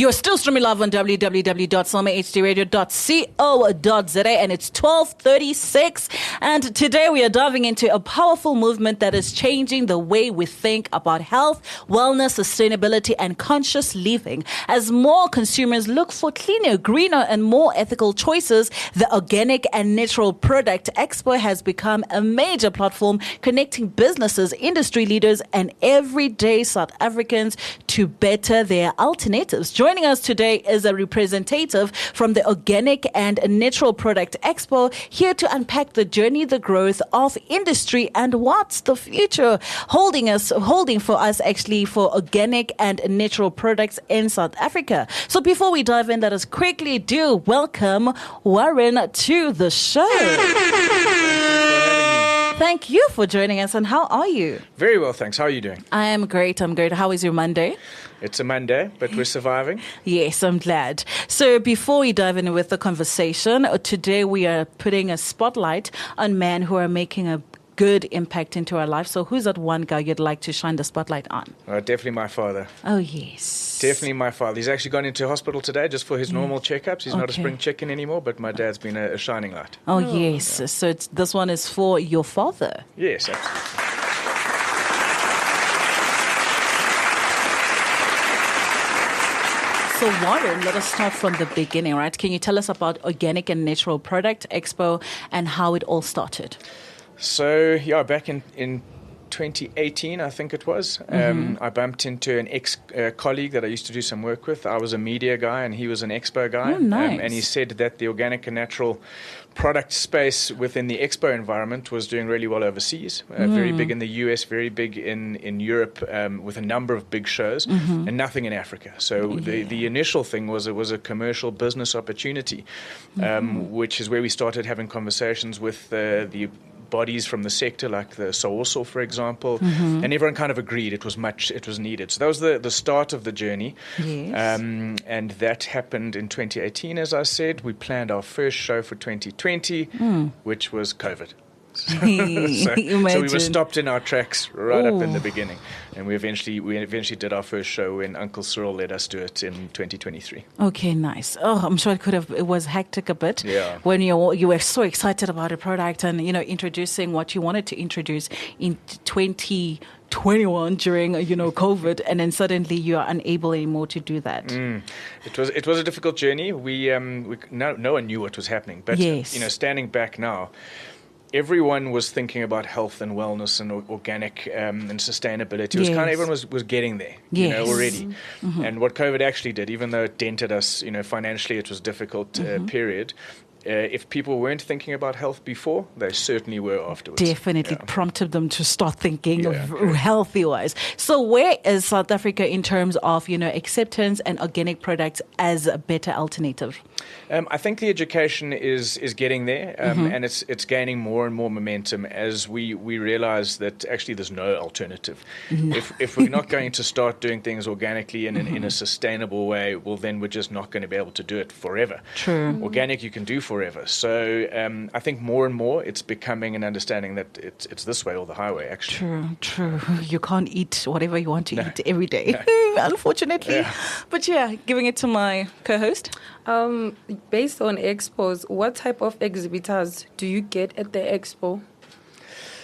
You're still streaming live on www.SAUMA HDRadio.co.za, and it's 12:36. And today we are diving into a powerful movement that is changing the way we think about health, wellness, sustainability, and conscious living. As more consumers look for cleaner, greener, and more ethical choices, the Organic and Natural Product Expo has become a major platform connecting businesses, industry leaders, and everyday South Africans to better their alternatives. Joining us today is a representative from the Organic and Natural Product Expo, here to unpack the journey, the growth of industry, and what's the future holding for us actually for organic and natural products in South Africa. So before we dive in, let us quickly do welcome Warren to the show. Thank you for joining us. And how are you? Very well, thanks. How are you doing? I am great. How is your Monday? It's a Monday, but we're surviving. Yes, I'm glad. So before we dive in with the conversation, today we are putting a spotlight on men who are making a good impact into our life. So who's that one guy you'd like to shine the spotlight on? Definitely my father. Oh, yes. Definitely my father. He's actually gone into hospital today just for his normal checkups. He's not a spring chicken anymore, but my dad's been a shining light. Oh, yes. Yeah. So this one is for your father. Yes, absolutely. So Warren, let us start from the beginning, right? Can you tell us about Organic and Natural Product Expo and how it all started? So, back in 2018, I think it was, I bumped into an ex-colleague that I used to do some work with. I was a media guy and he was an expo guy. Oh, nice. And he said that the organic and natural product space within the expo environment was doing really well overseas, very big in the US, very big in Europe, with a number of big shows, and nothing in Africa. So the initial thing was it was a commercial business opportunity, which is where we started having conversations with the bodies from the sector, like the SAUMA, for example, and everyone kind of agreed it was needed. So that was the start of the journey. Yes. And that happened in 2018, as I said. We planned our first show for 2020, which was COVID. So we were stopped in our tracks right up in the beginning, and we eventually did our first show when Uncle Cyril let us do it in 2023. Okay, nice. Oh, I'm sure it was hectic a bit. Yeah. When you were so excited about a product and introducing what you wanted to introduce in 2021 during COVID, and then suddenly you are unable anymore to do that. It was a difficult journey. No one knew what was happening, but standing back now, everyone was thinking about health and wellness and organic and sustainability. It was kind of everyone was getting there, already. And what COVID actually did, even though it dented us, financially, it was a difficult period. If people weren't thinking about health before, they certainly were afterwards. Definitely prompted them to start thinking healthy-wise. So where is South Africa in terms of, acceptance and organic products as a better alternative? I think the education is getting there, and it's gaining more and more momentum as we realize that actually there's no alternative. If we're not going to start doing things organically and in a sustainable way, well, then we're just not going to be able to do it forever. True. Organic you can do forever. So I think more and more it's becoming an understanding that it's this way or the highway, actually. True. You can't eat whatever you want to eat every day, unfortunately. Yeah. But giving it to my co-host. Based on expos, what type of exhibitors do you get at the expo?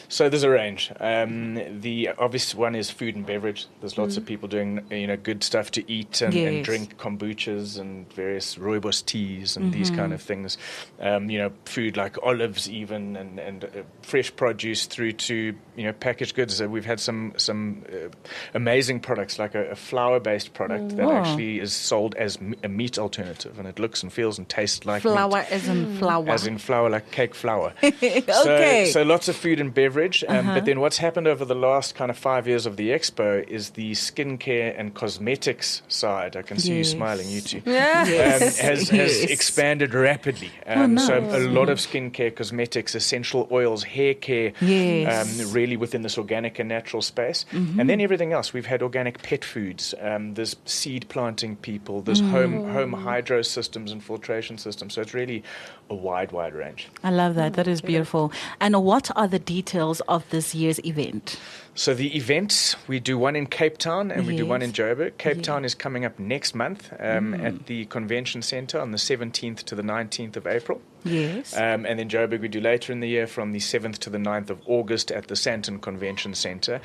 So there's a range. The obvious one is food and beverage. There's lots of people doing good stuff to eat and drink, kombuchas and various rooibos teas and these kind of things. Food like olives even and fresh produce through to packaged goods. We've had some amazing products like a flour-based product that actually is sold as a meat alternative, and it looks and feels and tastes like flour meat. as in flour. As in flour, like cake flour. Okay. So lots of food and beverage. But then what's happened over the last kind of 5 years of the expo is the skincare and cosmetics side. I can see you smiling, you two. Has expanded rapidly. So a lot of skincare, cosmetics, essential oils, hair care, really within this organic and natural space. And then everything else. We've had organic pet foods. There's seed planting people. There's home hydro systems and filtration systems. So it's really a wide range. I love that. That is beautiful. And what are the details of this year's event? So the events, we do one in Cape Town and we do one in Joburg. Cape Town is coming up next month at the Convention Centre on the 17th to the 19th of April. Yes. And then Joburg we do later in the year from the 7th to the 9th of August at the Sandton Convention Centre.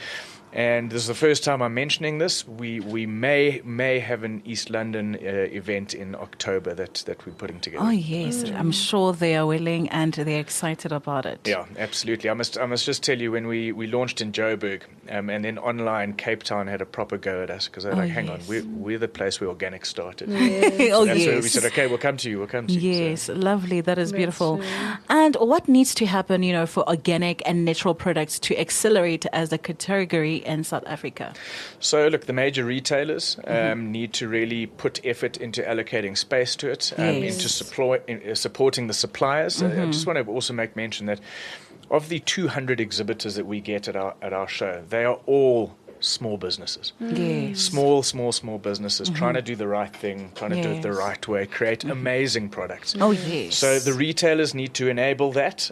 And this is the first time I'm mentioning this. We may have an East London event in October that we're putting together. Oh yes, I'm sure they are willing and they're excited about it. Yeah, absolutely. I must just tell you, when we launched in Joburg, and then online, Cape Town had a proper go at us because they're like, hang on, we're the place where organic started. Yes. Oh, That's yes. where we said, okay, we'll come to you. Yes, So, lovely. That is beautiful. true. And what needs to happen, for organic and natural products to accelerate as a category in South Africa? So look, the major retailers need to really put effort into allocating space to it, into supporting the suppliers. I just want to also make mention that of the 200 exhibitors that we get at our show, they are all small businesses. Yes. Small businesses trying to do the right thing, trying to do it the Yes. right way, create amazing products. Oh, yes. So the retailers need to enable that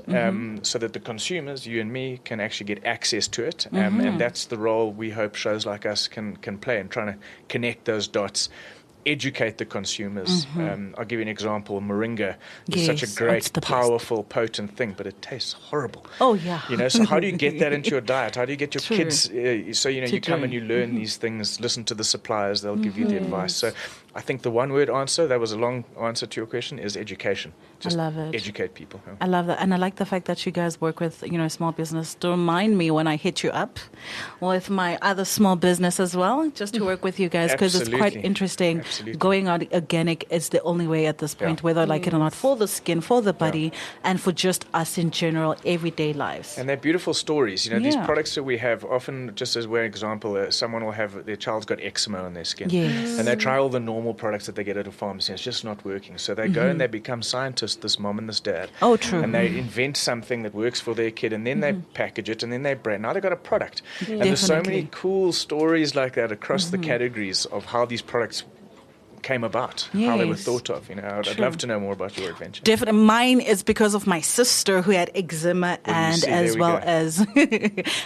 so that the consumers, you and me, can actually get access to it. And that's the role we hope shows like us can play in trying to connect those dots, educate the consumers. I'll give you an example. Moringa is such a Yes, great, it's the best. powerful, potent thing, but it tastes horrible. Oh, yeah. So how do you get that into your diet? How do you get your True. kids? You come and you learn these things, listen to the suppliers, they'll give you the advice. So I think the one-word answer, that was a long answer to your question, is education. Just love it. educate people. I love that. And I like the fact that you guys work with, small business. To remind me when I hit you up with my other small business as well, just to work with you guys, because it's quite Absolutely. interesting. Absolutely. Going out organic is the only way at this point, whether I like it or not, for the skin, for the body, and for just us in general, everyday lives. And they're beautiful stories. These Yeah. products that we have, often, just as one example, someone will have, their child's got eczema on their skin. Yes. And they try all the normal products that they get at a pharmacy, and it's just not working. So they go and they become scientists, this mom and this dad. Oh, true. And they invent something that works for their kid, and then they package it, and then they brand. Now they've got a product. And there's so many Definitely. cool stories like that across the categories of how these products came about, how they were Yes. thought of. I'd True. love to know more about your adventure. Definitely. Mine is because of my sister who had eczema and see, as there we well go. as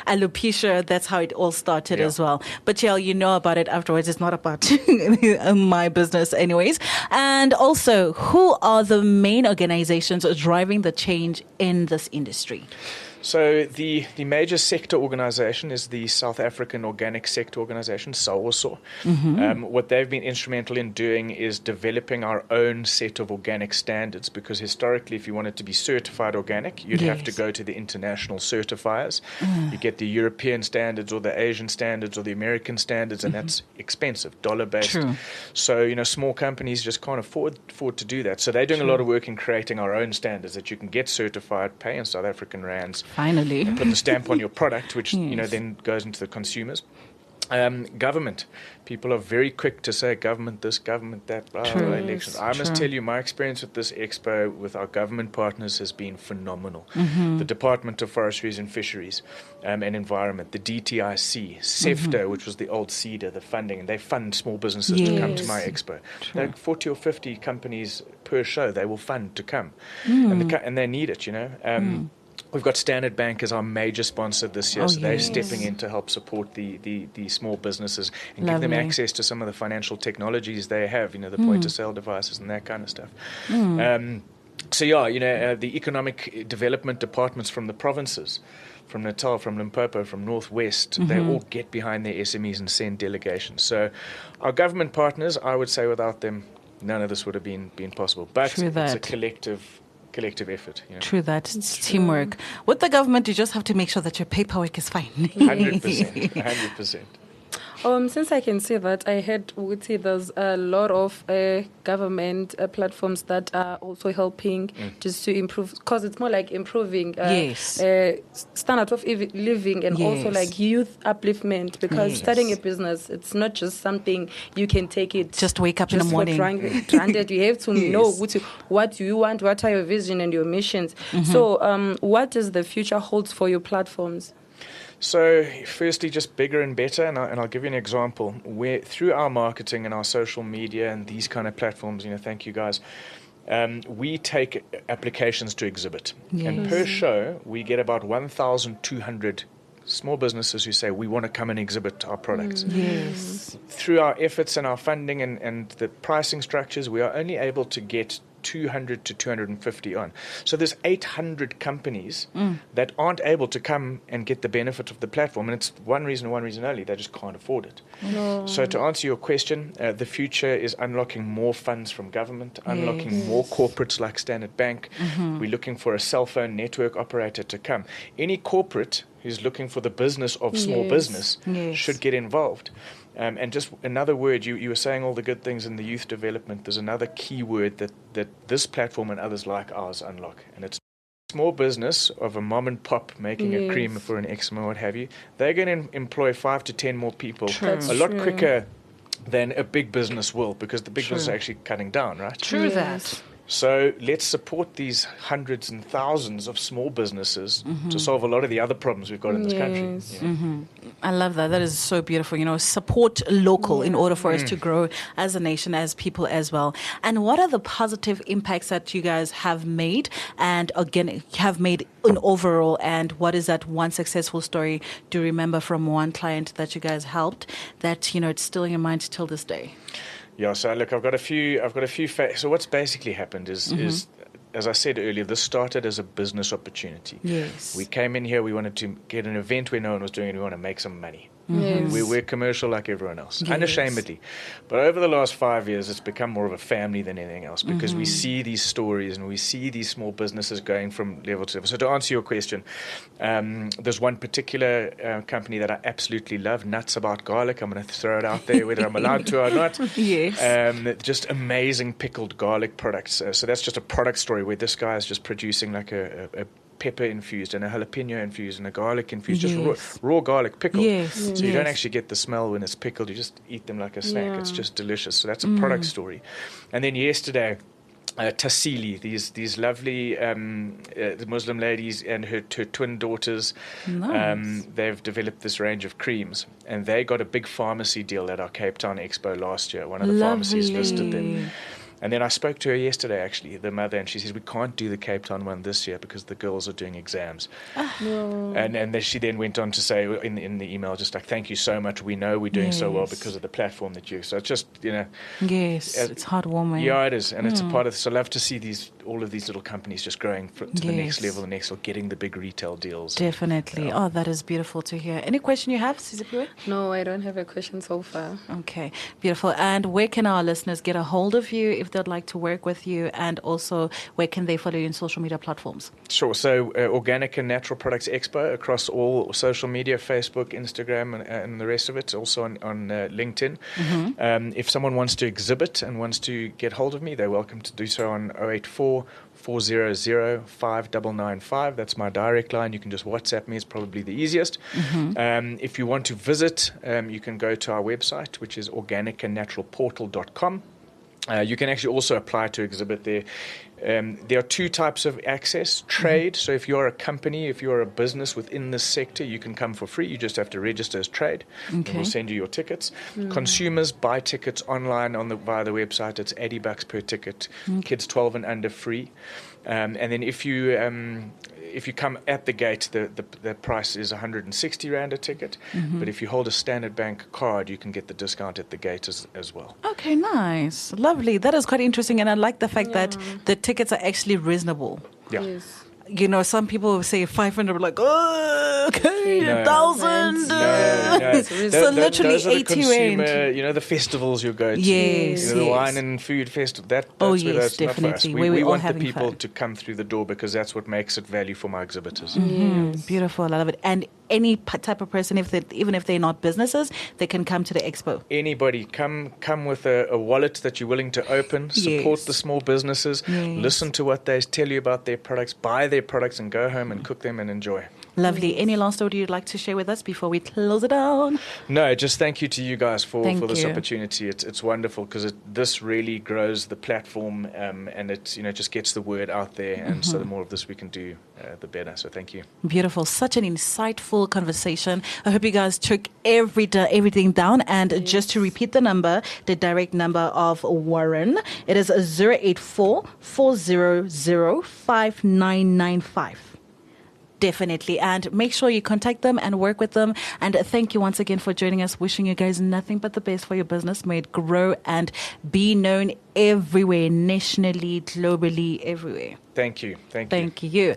alopecia. That's how it all started Yeah. as well. But yeah, about it afterwards. It's not about my business anyways. And also, who are the main organizations driving the change in this industry? So the major sector organisation is the South African Organic Sector Organisation, SAUMA. What they've been instrumental in doing is developing our own set of organic standards, because historically, if you wanted to be certified organic, you'd have to Yes. go to the international certifiers. You get the European standards or the Asian standards or the American standards, and that's expensive, dollar-based. True. So, small companies just can't afford to do that. So they're doing a lot of work in creating our own standards that you can get certified, pay in South African rands, Finally. put the stamp on your product, which Yes. then goes into the consumers. Government. People are very quick to say government this, government that, blah, True. blah, elections. I must True. tell you, my experience with this expo with our government partners has been phenomenal. Mm-hmm. The Department of Forestries and Fisheries and Environment, the DTIC, SEFTA, which was the old CEDA, the funding, and they fund small businesses to come to my Yes. expo. There are 40 or 50 companies per show they will fund to come. And they need it, We've got Standard Bank as our major sponsor this year, Oh, so they're yes. stepping in to help support the small businesses and give them Lovely. access to some of the financial technologies they have, the point-of-sale devices and that kind of stuff. The economic development departments from the provinces, from Natal, from Limpopo, from Northwest, they all get behind their SMEs and send delegations. So our government partners, I would say without them, none of this would have been possible. But True it's a that. collective effort. True that. It's teamwork. With the government, you just have to make sure that your paperwork is fine. 100%. Since I can see that, I heard Uti, there's a lot of government platforms that are also helping just to improve, because it's more like improving Yes. standard of living and also Yes. like youth upliftment, because Yes. starting a business, it's not just something you can take it. Just wake up in the just morning. for granted. You have to know what you want, what are your vision and your missions. So what does the future holds for your platforms? So, firstly, just bigger and better, and I'll give you an example. Where through our marketing and our social media and these kind of platforms, thank you guys, we take applications to exhibit. And per show, we get about 1,200 small businesses who say, we want to come and exhibit our products. Yes. Through our efforts and our funding and the pricing structures, we are only able to get 200 to 250 on. So there's 800 companies that aren't able to come and get the benefit of the platform. And it's one reason only, they just can't afford it. No. So to answer your question, the future is unlocking more funds from government, unlocking more corporates like Standard Bank. We're looking for a cell phone network operator to come. Any corporate who's looking for the business of small business should get involved. And just another word, you were saying all the good things in the youth development. There's another key word that this platform and others like ours unlock, and it's small business of a mom and pop making a cream for an eczema, what have you. They're going to employ 5 to 10 more people a lot quicker than a big business will, because the big business is actually cutting down, right? True that. So let's support these hundreds and thousands of small businesses to solve a lot of the other problems we've got in this country. I love that. That is so beautiful. Support local in order for us to grow as a nation, as people as well. And what are the positive impacts that you guys have made and again have made in overall? And what is that one successful story do you remember from one client that you guys helped that it's still in your mind till this day? Yeah, so look, I've got a few so what's basically happened is, as I said earlier, this started as a business opportunity. Yes. We came in here, we wanted to get an event where no one was doing it, we want to make some money. Yes. We're commercial like everyone else, unashamedly. But over the last 5 years, it's become more of a family than anything else, because we see these stories and we see these small businesses going from level to level. So to answer your question, there's one particular company that I absolutely love, Nuts About Garlic. I'm going to throw it out there, whether I'm allowed to or not. Yes. Just amazing pickled garlic products. So that's just a product story where this guy is just producing like a pepper infused and a jalapeno infused and a garlic infused, just raw garlic pickled. So you don't actually get the smell when it's pickled. You just eat them like a snack. It's just delicious. So that's a product story. And then yesterday, Tassili, these lovely Muslim ladies and her twin daughters, they've developed this range of creams, and they got a big pharmacy deal at our Cape Town Expo last year. One of the pharmacies listed them. And then I spoke to her yesterday, actually, the mother, and she says, we can't do the Cape Town one this year because the girls are doing exams. And then she then went on to say in the email, just like, thank you so much. We know we're doing so well because of the platform that you... So it's just, Yes, it's heartwarming. Yeah, it is. And it's a part of... So I love to see all of these little companies just growing to the next level, getting the big retail deals. Definitely. Oh, that is beautiful to hear. Any question you have, Siziphiwe? No, I don't have a question so far. Okay, beautiful. And where can our listeners get a hold of you if they'd like to work with you, and also where can they follow you in social media platforms? Sure. So Organic and Natural Products Expo across all social media, Facebook, Instagram, and the rest of it, also on LinkedIn. If someone wants to exhibit and wants to get hold of me, they're welcome to do so on 084 400 5995. That's my direct line. You can just WhatsApp me. It's probably the easiest. If you want to visit, you can go to our website, which is organicandnaturalportal.com. You can actually also apply to exhibit there. There are two types of access. Trade, so if you're a company, if you're a business within this sector, you can come for free. You just have to register as trade, and we'll send you your tickets. Consumers buy tickets online via the website. It's $80 per ticket. Kids 12 and under free. And then if you come at the gate, the price is 160 Rand a ticket. But if you hold a Standard Bank card, you can get the discount at the gate as well. Okay, nice. Lovely. That is quite interesting. And I like the fact that the tickets are actually reasonable. Yeah. Yes. Some people say 500, like, oh, okay, 1,000. No. So literally those are the 80 consumer, Rand. the festivals you go to. Yes, the wine and food festival. That's where that's definitely. not for us. Where We we're all want the having people fun. to come through the door, because that's what makes it value for my exhibitors. Beautiful. I love it. And any type of person, even if they're not businesses, they can come to the expo. Anybody, come with a wallet that you're willing to open, support the small businesses, listen to what they tell you about their products, buy their products and go home and cook them and enjoy. Lovely. Any last story you'd like to share with us before we close it down? No, just thank you to you guys for this you. opportunity. It's wonderful, because this really grows the platform, and it just gets the word out there, and so the more of this we can do, the better. So thank you. Beautiful. Such an insightful conversation. I hope you guys took everything down. And just to repeat the direct number of Warren, it is 084 400 5995. definitely. And make sure you contact them and work with them. And thank you once again for joining us. Wishing you guys nothing but the best for your business. May it grow and be known everywhere, nationally, globally, everywhere. Thank you. Thank you.